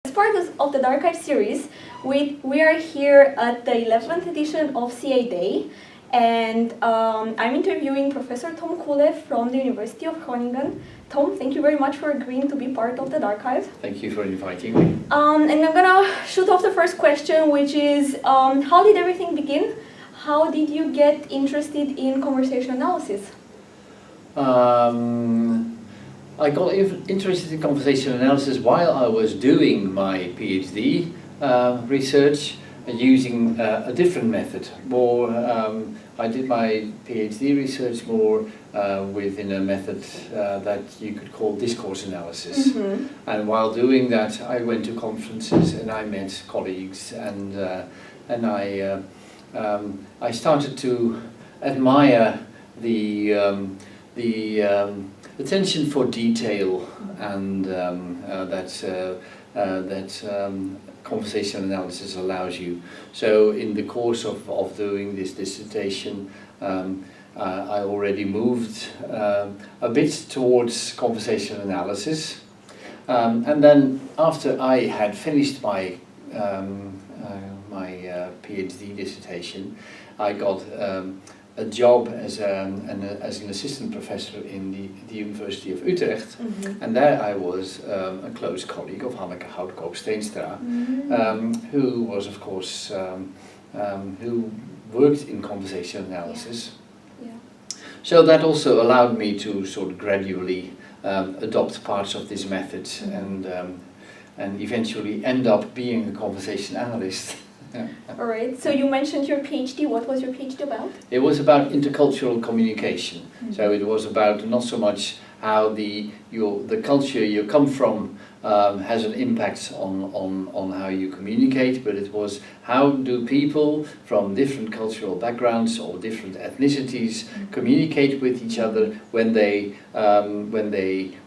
As part of the DARGchive series, we are here at the 11th edition of CA Day, and I'm interviewing Professor Tom Koole from the University of Groningen. Tom, thank you very much for agreeing to be part of the DARGchive. Thank you for inviting me. And I'm gonna shoot off the first question, which is, how did everything begin? How did you get interested in conversation analysis? I got interested in conversation analysis while I was doing my PhD research using a different method. I did my PhD research more within a method that you could call discourse analysis. Mm-hmm. And while doing that, I went to conferences and I met colleagues, and I started to admire the attention for detail and that conversation analysis allows you. So in the course of doing this dissertation, I already moved a bit towards conversation analysis. And then after I had finished my PhD dissertation, I got a job as an assistant professor in the University of Utrecht, mm-hmm. And there I was a close colleague of Hanneke Houtkoop-Steenstra, mm-hmm. Who was, of course, who worked in conversation analysis. Yeah. Yeah. So that also allowed me to sort of gradually adopt parts of this method, mm-hmm. and eventually end up being a conversation analyst. Yeah. All right. So you mentioned your PhD. What was your PhD about? It was about intercultural communication. Mm-hmm. So it was about not so much how the culture you come from has an impact on how you communicate, but it was how do people from different cultural backgrounds or different ethnicities mm-hmm. communicate with each other when they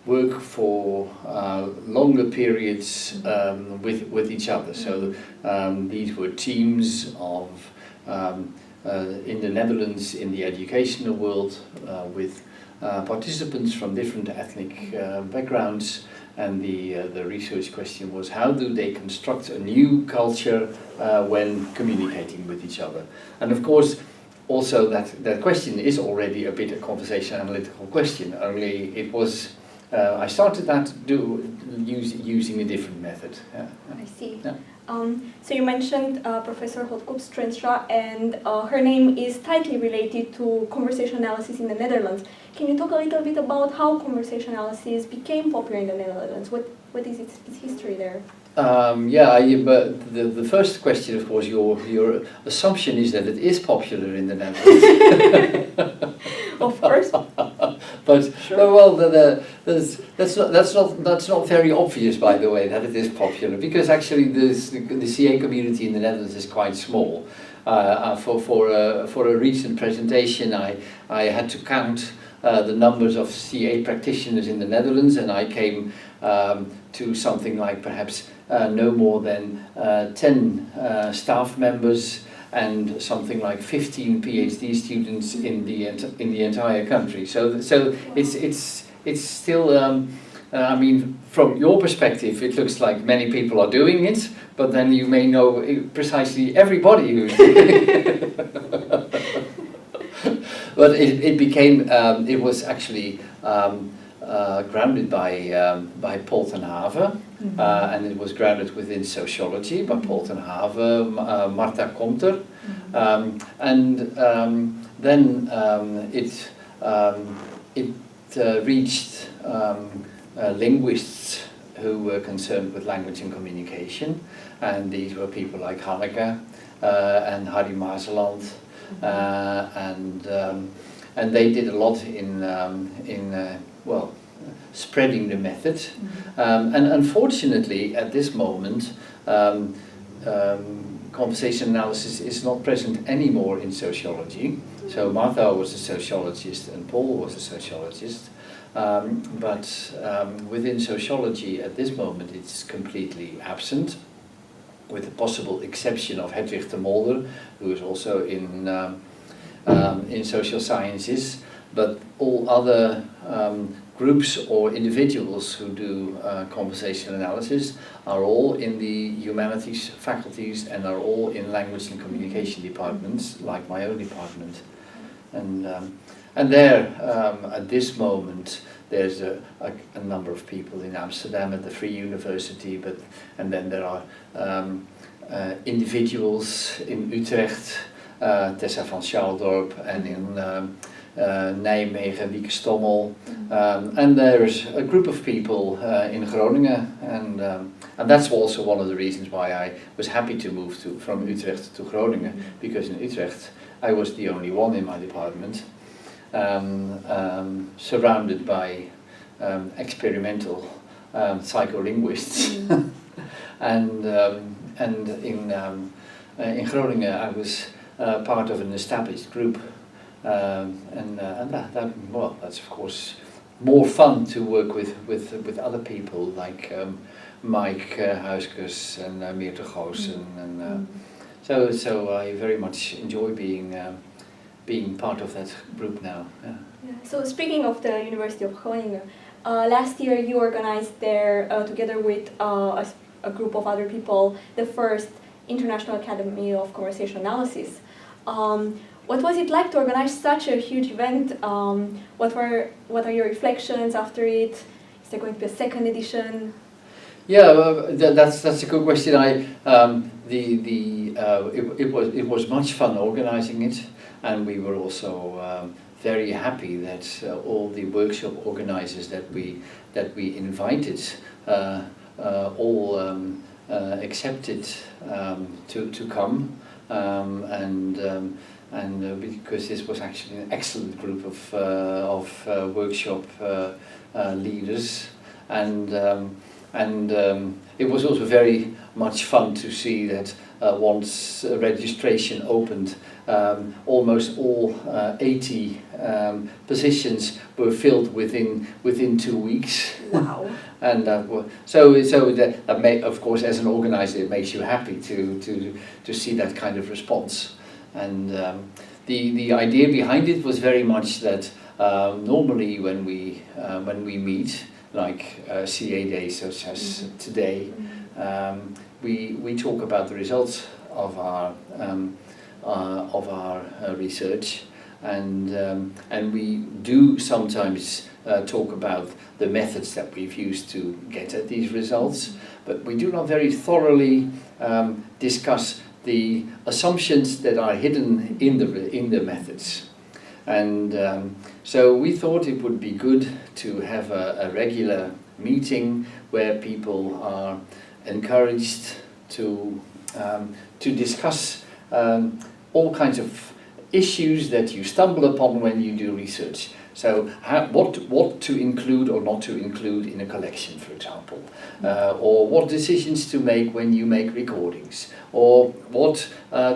work for longer periods with each other. So these were teams of in the Netherlands in the educational world with participants from different ethnic backgrounds, and the research question was how do they construct a new culture when communicating with each other. And of course also that question is already a bit a conversation analytical question, only it was I started that using a different method. Yeah. I see. Yeah. So you mentioned Professor Houtkoop-Steenstra, and her name is tightly related to conversation analysis in the Netherlands. Can you talk a little bit about how conversation analysis became popular in the Netherlands? What is its history there? But the first question, of course, your assumption is that it is popular in the Netherlands. Of course. But sure. Well, that's not very obvious, by the way, that it is popular, because actually the CA community in the Netherlands is quite small. For a recent presentation, I had to count the numbers of CA practitioners in the Netherlands, and I came to something like perhaps no more than 10 staff members and something like 15 PhD students in the entire country. So it's still. I mean, from your perspective, it looks like many people are doing it, but then you may know precisely everybody who's doing it. But it became. It was actually grounded by Paul ten Have, mm-hmm. And it was grounded within sociology by Paul ten Have, Marta Comter, mm-hmm. Then it reached linguists who were concerned with language and communication, and these were people like Hanneke and Harry Mazeland, and they did a lot in spreading the method. Mm-hmm. And unfortunately, at this moment, conversation analysis is not present anymore in sociology. So Martha was a sociologist and Paul was a sociologist, but within sociology at this moment it's completely absent, with the possible exception of Hedwig de Mulder, who is also in social sciences, but all other groups or individuals who do conversation analysis are all in the humanities faculties and are all in language and communication departments, like my own department. And there, at this moment, there's a number of people in Amsterdam at the Free University, and then there are individuals in Utrecht, Tessa van Schaaldorp, and in Nijmegen, Wieke Stommel, and there's a group of people in Groningen, and that's also one of the reasons why I was happy to move from Utrecht to Groningen, because in Utrecht I was the only one in my department, surrounded by experimental psycholinguists, and in Groningen I was part of an established group. That's of course more fun to work with other people like Mike Huiskes and Meerte Goossen, and so I very much enjoy being part of that group now. Yeah. Yeah. So speaking of the University of Groningen, last year you organized there together with a group of other people the first International Academy of Conversation Analysis. What was it like to organize such a huge event? What are your reflections after it? Is there going to be a second edition? Yeah, that's a good question. It was much fun organizing it, and we were also very happy that all the workshop organizers that we invited all accepted to come, and because this was actually an excellent group of workshop leaders, and it was also very much fun to see that once registration opened, almost all 80 positions were filled within 2 weeks. Wow! And so that may, of course, as an organizer, it makes you happy to see that kind of response. And the idea behind it was very much that normally when we meet, like CA Day such as today, we talk about the results of our research, and we do sometimes talk about the methods that we've used to get at these results, but we do not very thoroughly discuss the assumptions that are hidden in the methods. And so we thought it would be good to have a regular meeting where people are encouraged to discuss all kinds of issues that you stumble upon when you do research. So what to include or not to include in a collection, for example, or what decisions to make when you make recordings, or what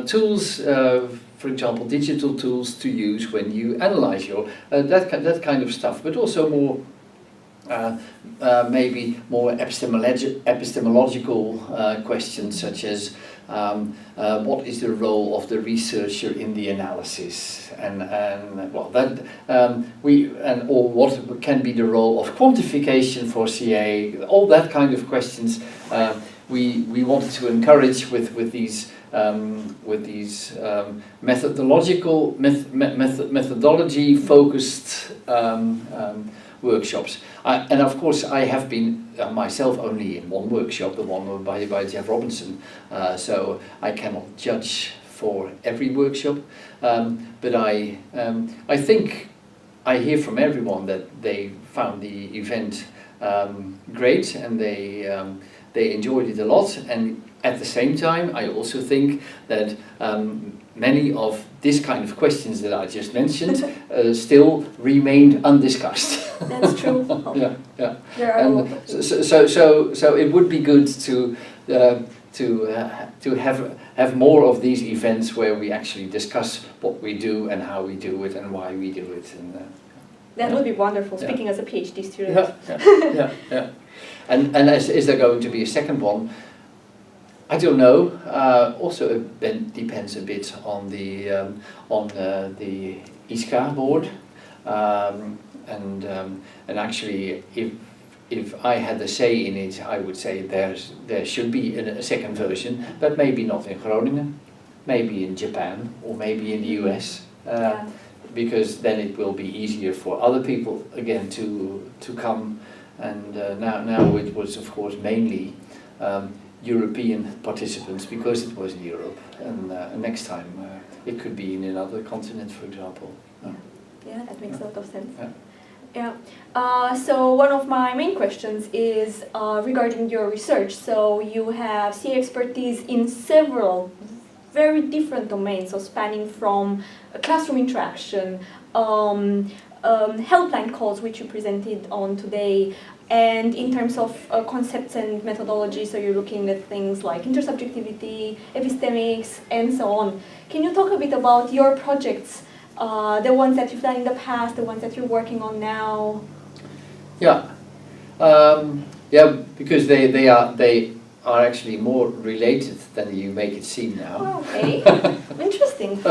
tools, for example, digital tools to use when you analyze your that kind of stuff, but also more maybe more epistemological questions, such as what is the role of the researcher in the analysis, and well, that or what can be the role of quantification for CA, all that kind of questions. We wanted to encourage with these methodology focused workshops. And of course I have been myself only in one workshop, the one by Jeff Robinson, so I cannot judge for every workshop, but I think I hear from everyone that they found the event great, and they enjoyed it a lot, and at the same time I also think that many of this kind of questions that I just mentioned still remained undiscussed. That's true. Yeah. There are a lot of so it would be good to have more of these events where we actually discuss what we do and how we do it and why we do it. And that would be wonderful. Speaking as a PhD student. Yeah. And is there going to be a second one? I don't know. Also, it depends a bit on the ISCA board. and actually if I had a say in it, I would say there should be a second version, but maybe not in Groningen, maybe in Japan, or maybe in the US, because then it will be easier for other people again to come. And now it was of course mainly European participants because it was in Europe, and next time it could be in another continent, for example. Yeah, that makes a lot of sense. Yeah. Yeah. So one of my main questions is regarding your research. So you have expertise in several very different domains, so spanning from classroom interaction, helpline calls, which you presented on today, and in terms of concepts and methodology, so you're looking at things like intersubjectivity, epistemics, and so on. Can you talk a bit about your projects, the ones that you've done in the past, the ones that you're working on now? Yeah, because they are actually more related than you make it seem now. Oh, okay, interesting.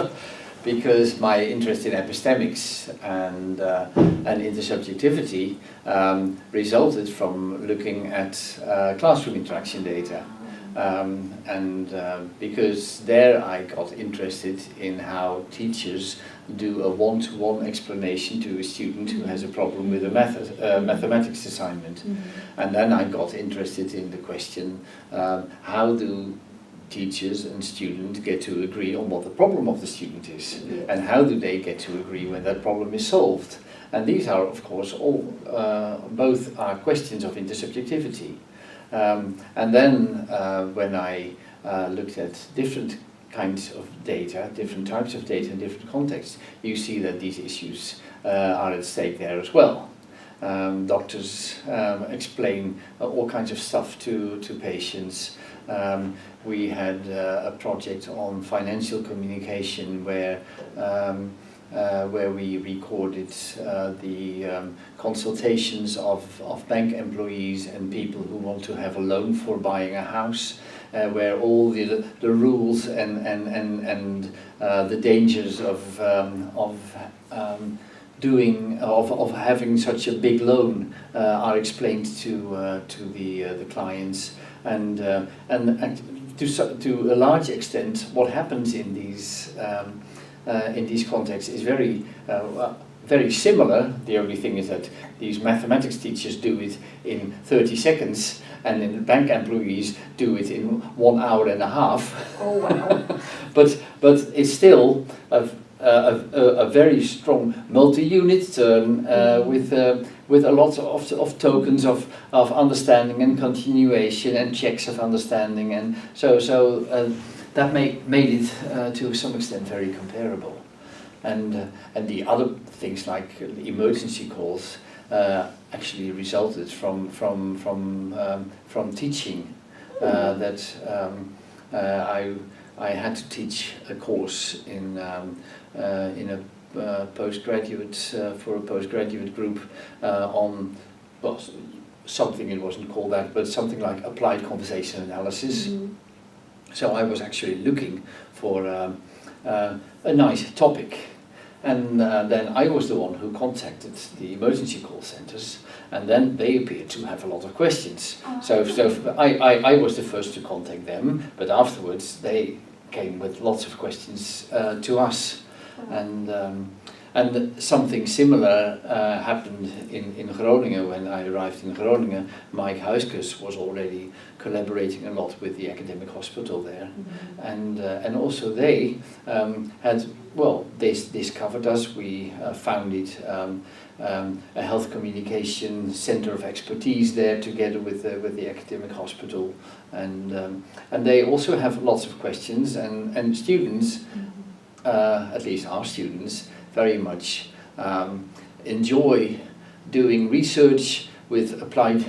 Because my interest in epistemics and intersubjectivity resulted from looking at classroom interaction data. Because there I got interested in how teachers do a one-to-one explanation to a student who has a problem with a mathematics assignment. And then I got interested in the question, how do teachers and students get to agree on what the problem of the student is, and how do they get to agree when that problem is solved? And these are, of course, all both are questions of intersubjectivity. And then when I looked at different kinds of data, different types of data in different contexts, you see that these issues are at stake there as well. Doctors explain all kinds of stuff to patients. We had a project on financial communication where we recorded the consultations of bank employees and people who want to have a loan for buying a house, where all the rules and the dangers of having such a big loan are explained to the clients, and to a large extent what happens in these contexts is very similar. The only thing is that these mathematics teachers do it in 30 seconds and then bank employees do it in 1 hour and a half. Oh wow. but it's still a very strong multi-unit term with a lot of tokens of understanding and continuation and checks of understanding, and so that made it to some extent very comparable. And the other things like emergency calls actually resulted from teaching. I had to teach a course in a postgraduate for a postgraduate group on, well, something, it wasn't called that, but something like applied conversation analysis. So I was actually looking for a nice topic, and then I was the one who contacted the emergency call centers, and then they appeared to have a lot of questions. So I was the first to contact them, but afterwards they came with lots of questions to us. And something similar happened in Groningen. When I arrived in Groningen, Mike Huiskus was already collaborating a lot with the academic hospital there. And also they had, well, they discovered us. We founded a health communication center of expertise there together with the academic hospital. And they also have lots of questions, and students, at least our students, very much enjoy doing research with applied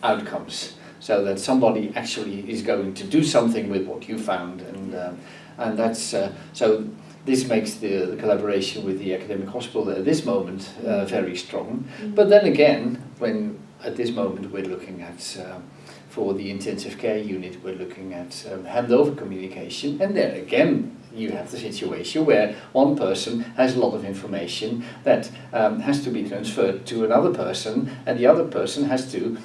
outcomes, so that somebody actually is going to do something with what you found, and that's so this makes the collaboration with the academic hospital at this moment very strong. But then again, when at this moment we're looking at for the intensive care unit, we're looking at handover communication, and there again you have the situation where one person has a lot of information that has to be transferred to another person, and the other person has to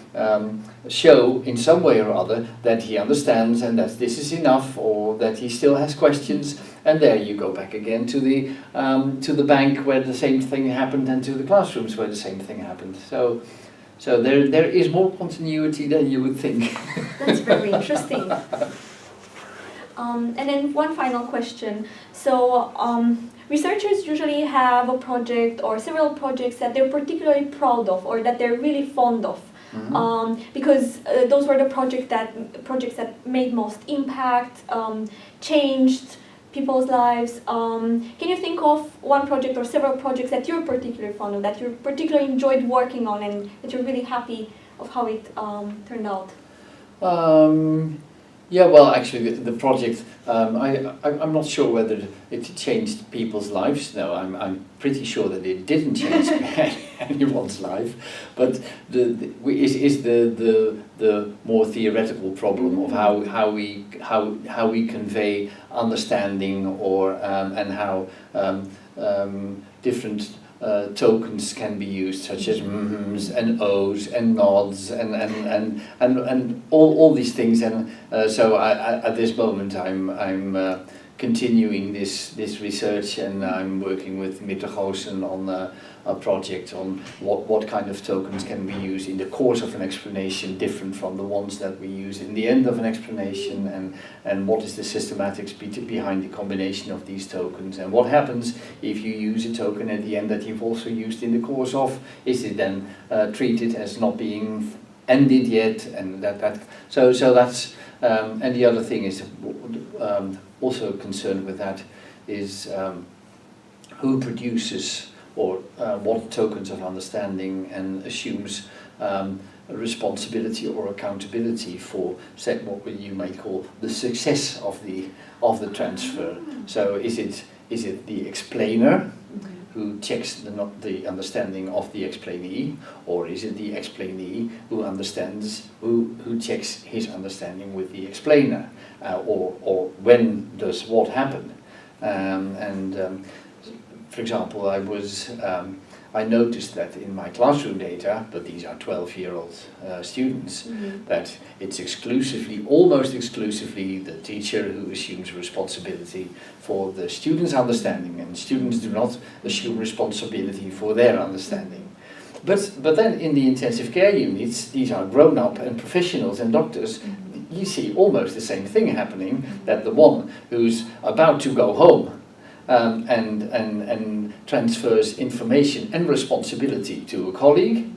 show in some way or other that he understands and that this is enough, or that he still has questions. And there you go back again to the bank where the same thing happened, and to the classrooms where the same thing happened. So there is more continuity than you would think. That's very interesting. And then one final question. So researchers usually have a project or several projects that they're particularly proud of, or that they're really fond of. Mm-hmm. Because those were the projects that made most impact, changed people's lives. Can you think of one project or several projects that you're particularly fond of, that you particularly enjoyed working on, and that you're really happy of how it turned out? Yeah, well, actually, the project, I'm not sure whether it changed people's lives. No, I'm pretty sure that it didn't change anyone's life. But is the more theoretical problem of how we convey understanding, or and how different tokens can be used, such as mhms and ohs and nods and all these things. And so at this moment I'm continuing this research, and I'm working with Mr. Goosen on a project on what kind of tokens can we use in the course of an explanation, different from the ones that we use in the end of an explanation, and what is the systematics behind the combination of these tokens, and what happens if you use a token at the end that you've also used in the course of. Is it then treated as not being ended yet? And so that's and the other thing is also concerned with that is who produces or what tokens of understanding, and assumes responsibility or accountability for what you might call the success of the transfer. So is it the explainer who checks the understanding of the explainee, or is it the explainee who checks his understanding with the explainer, or when does what happen? For example, I noticed that in my classroom data, but these are 12-year-old students, that it's almost exclusively the teacher who assumes responsibility for the students' understanding, and students do not assume responsibility for their understanding. But then in the intensive care units, these are grown-up and professionals and doctors. You see almost the same thing happening, that the one who's about to go home and transfers information and responsibility to a colleague,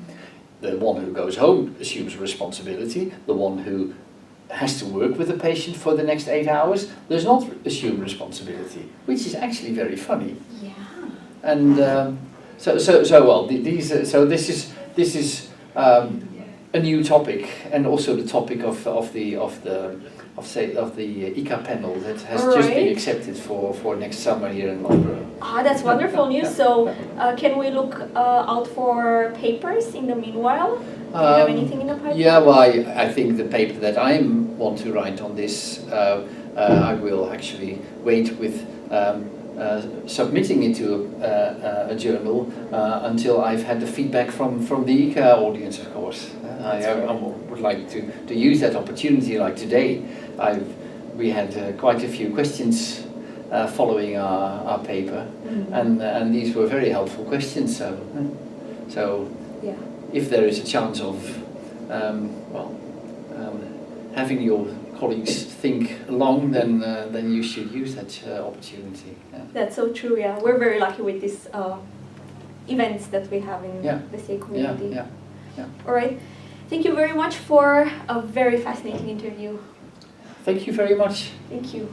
the one who goes home assumes responsibility. The one who has to work with the patient for the next 8 hours does not assume responsibility, which is actually very funny. Yeah. And this is a new topic, and also the topic of the ICA panel that has just been accepted for next summer here in London. That's wonderful news. So can we look out for papers in the meanwhile? Do you have anything in the pipeline? Yeah, well, I think the paper that I want to write on this, I will actually wait with submitting it to a journal until I've had the feedback from the ICA audience, of course. I would like to use that opportunity, like today. We had quite a few questions following our paper, and these were very helpful questions. So yeah. If there is a chance of having your colleagues think along, then you should use that opportunity. Yeah. That's so true. Yeah, we're very lucky with these events that we have in the CA community. Yeah. All right. Thank you very much for a very fascinating interview. Thank you very much. Thank you.